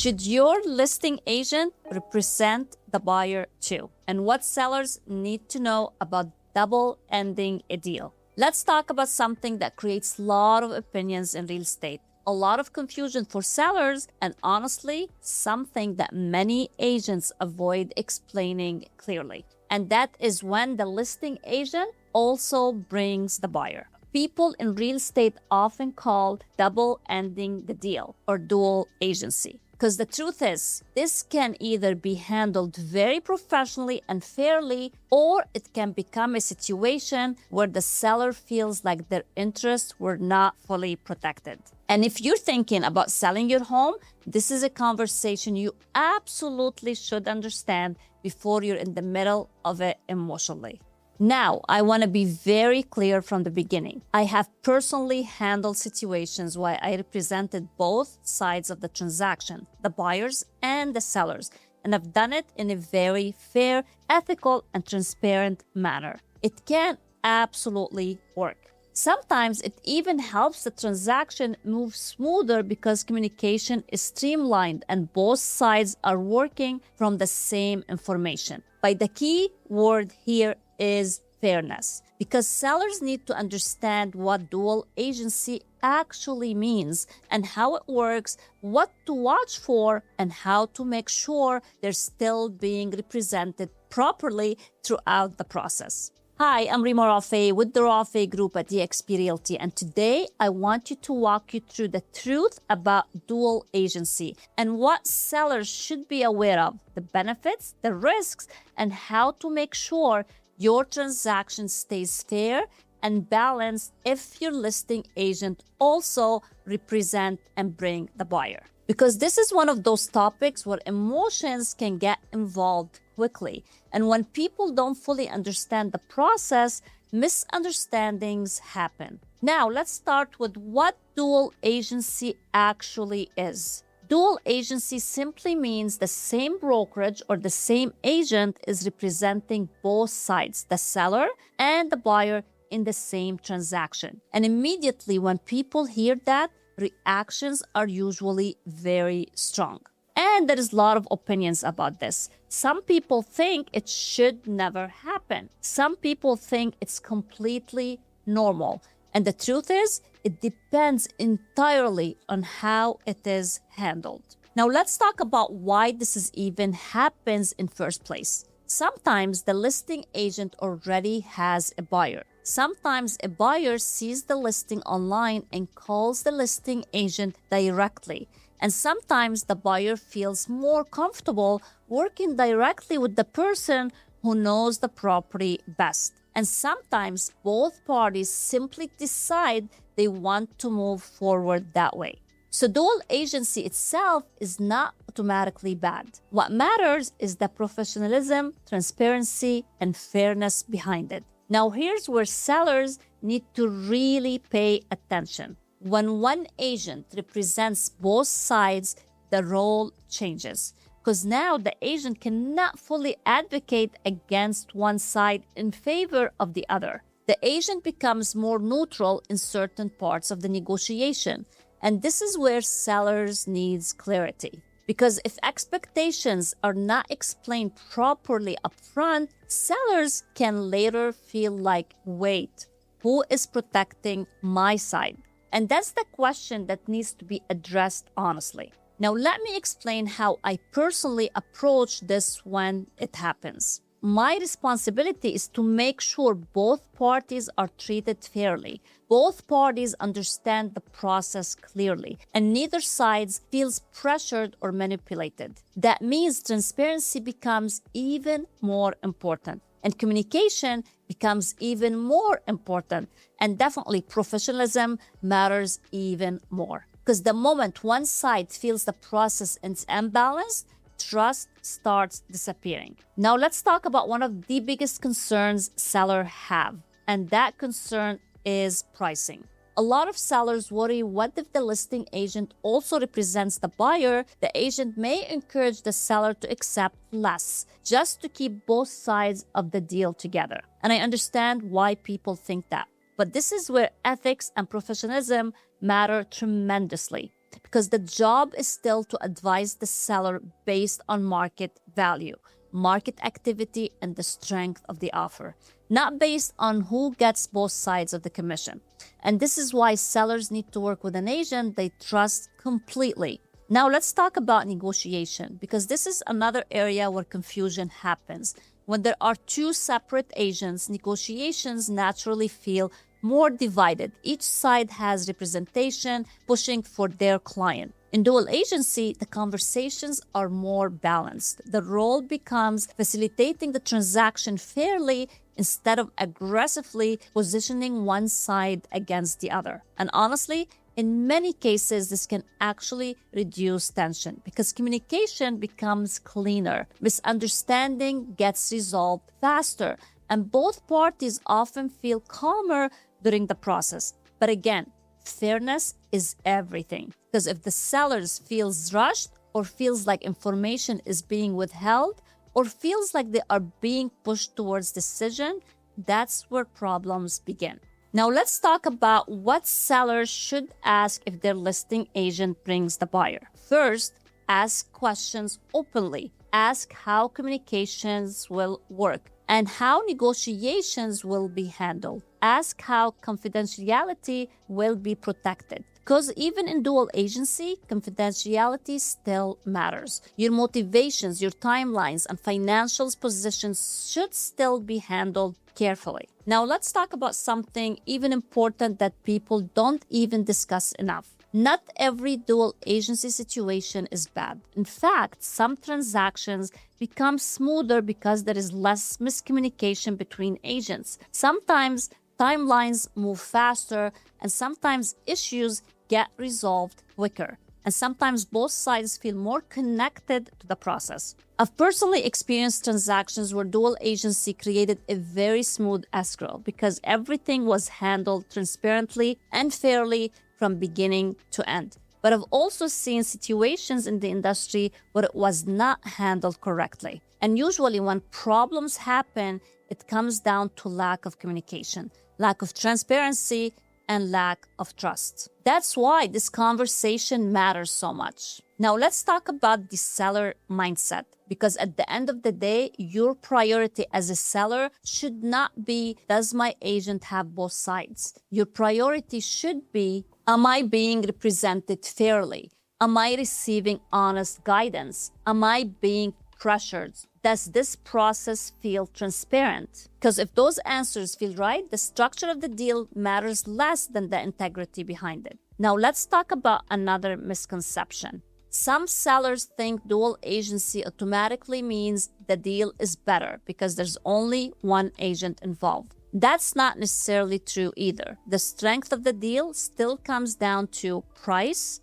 Should your listing agent represent the buyer too? And what sellers need to know about double ending a deal? Let's talk about something that creates a lot of opinions in real estate, a lot of confusion for sellers, and honestly, something that many agents avoid explaining clearly. And that is when the listing agent also brings the buyer. People in real estate often call double ending the deal or dual agency. Because the truth is, this can either be handled very professionally and fairly, or it can become a situation where the seller feels like their interests were not fully protected. And if you're thinking about selling your home, this is a conversation you absolutely should understand before you're in the middle of it emotionally. Now, I want to be very clear from the beginning. I have personally handled situations where I represented both sides of the transaction, the buyers and the sellers, and I've done it in a very fair, ethical, and transparent manner. It can absolutely work. Sometimes it even helps the transaction move smoother because communication is streamlined and both sides are working from the same information. But the key word here is fairness, because sellers need to understand what dual agency actually means and how it works, what to watch for, and how to make sure they're still being represented properly throughout the process. Hi, I'm Rima Rafay with the Rafay Group at eXp Realty, and today I want you to walk you through the truth about dual agency and what sellers should be aware of, the benefits, the risks, and how to make sure your transaction stays fair and balanced if your listing agent also represent and bring the buyer. Because this is one of those topics where emotions can get involved quickly. And when people don't fully understand the process, misunderstandings happen. Now, let's start with what dual agency actually is. Dual agency simply means the same brokerage or the same agent is representing both sides, the seller and the buyer, in the same transaction. And immediately when people hear that, reactions are usually very strong. And there is a lot of opinions about this. Some people think it should never happen. Some people think it's completely normal. And the truth is, it depends entirely on how it is handled. Now, let's talk about why this is even happens in first place. Sometimes the listing agent already has a buyer. Sometimes a buyer sees the listing online and calls the listing agent directly. And sometimes the buyer feels more comfortable working directly with the person who knows the property best. And sometimes both parties simply decide they want to move forward that way. So dual agency itself is not automatically bad. What matters is the professionalism, transparency, and fairness behind it. Now here's where sellers need to really pay attention. When one agent represents both sides, the role changes. Because now the agent cannot fully advocate against one side in favor of the other. The agent becomes more neutral in certain parts of the negotiation. And this is where sellers need clarity. Because if expectations are not explained properly upfront, sellers can later feel like, wait, who is protecting my side? And that's the question that needs to be addressed honestly. Now, let me explain how I personally approach this when it happens. My responsibility is to make sure both parties are treated fairly. Both parties understand the process clearly, and neither side feels pressured or manipulated. That means transparency becomes even more important, and communication becomes even more important, and definitely professionalism matters even more. Because the moment one side feels the process is imbalanced, trust starts disappearing. Now let's talk about one of the biggest concerns sellers have, and that concern is pricing. A lot of sellers worry, what if the listing agent also represents the buyer? The agent may encourage the seller to accept less just to keep both sides of the deal together. And I understand why people think that. But this is where ethics and professionalism matter tremendously. because the job is still to advise the seller based on market value, market activity, and the strength of the offer, not based on who gets both sides of the commission. And this is why sellers need to work with an agent they trust completely. Now let's talk about negotiation, because this is another area where confusion happens. When there are two separate agents, negotiations naturally feel more divided. Each side has representation pushing for their client. In dual agency, the conversations are more balanced. The role becomes facilitating the transaction fairly instead of aggressively positioning one side against the other. And honestly, in many cases, this can actually reduce tension because communication becomes cleaner, misunderstanding gets resolved faster, and both parties often feel calmer during the process. But again, fairness is everything, because if the sellers feels rushed or feels like information is being withheld or feels like they are being pushed towards decision, that's where problems begin. Now let's talk about what sellers should ask if their listing agent brings the buyer. First, ask questions openly. Ask how communications will work and how negotiations will be handled. Ask how confidentiality will be protected. Because even in dual agency, confidentiality still matters. Your motivations, your timelines, and financial positions should still be handled carefully. Now let's talk about something even important that people don't even discuss enough. Not every dual agency situation is bad. In fact, some transactions become smoother because there is less miscommunication between agents. Sometimes timelines move faster, and sometimes issues get resolved quicker. And sometimes both sides feel more connected to the process. I've personally experienced transactions where dual agency created a very smooth escrow because everything was handled transparently and fairly from beginning to end. But I've also seen situations in the industry where it was not handled correctly. And usually when problems happen, it comes down to lack of communication, lack of transparency, and lack of trust. That's why this conversation matters so much. Now let's talk about the seller mindset, because at the end of the day, your priority as a seller should not be, does my agent have both sides? Your priority should be, am I being represented fairly? Am I receiving honest guidance? Am I being pressured? Does this process feel transparent? Because if those answers feel right, the structure of the deal matters less than the integrity behind it. Now let's talk about another misconception. Some sellers think dual agency automatically means the deal is better because there's only one agent involved. That's not necessarily true either. The strength of the deal still comes down to price,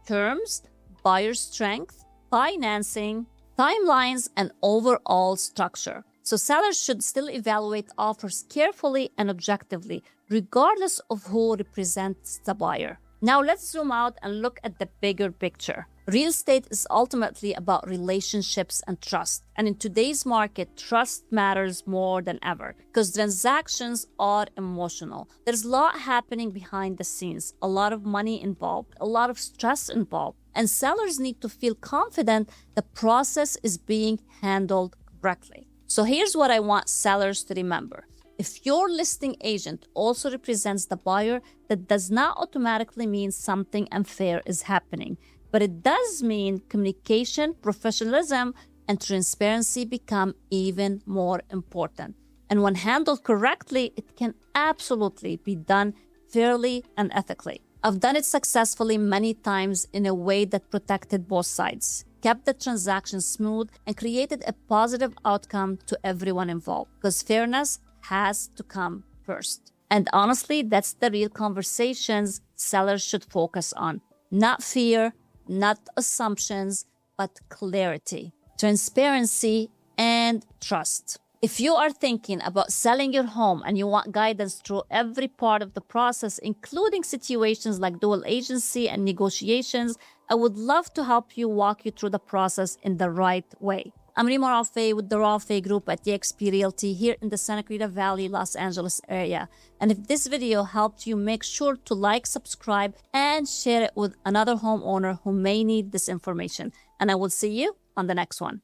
terms, buyer strength, financing, timelines, and overall structure. So sellers should still evaluate offers carefully and objectively, regardless of who represents the buyer. Now let's zoom out and look at the bigger picture. Real estate is ultimately about relationships and trust. And in today's market, trust matters more than ever because transactions are emotional. There's a lot happening behind the scenes, a lot of money involved, a lot of stress involved. And sellers need to feel confident the process is being handled correctly. So here's what I want sellers to remember. If your listing agent also represents the buyer, that does not automatically mean something unfair is happening. But it does mean communication, professionalism, and transparency become even more important. And when handled correctly, it can absolutely be done fairly and ethically. I've done it successfully many times in a way that protected both sides, kept the transaction smooth, and created a positive outcome to everyone involved. Because fairness has to come first. And honestly, that's the real conversations sellers should focus on. Not fear, not assumptions, but clarity, transparency, and trust. If you are thinking about selling your home and you want guidance through every part of the process, including situations like dual agency and negotiations, I would love to help you walk you through the process in the right way. I'm Rima Rafe with the Rafe Group at eXp Realty here in the Santa Clarita Valley, Los Angeles area. And if this video helped you, make sure to like, subscribe, and share it with another homeowner who may need this information. And I will see you on the next one.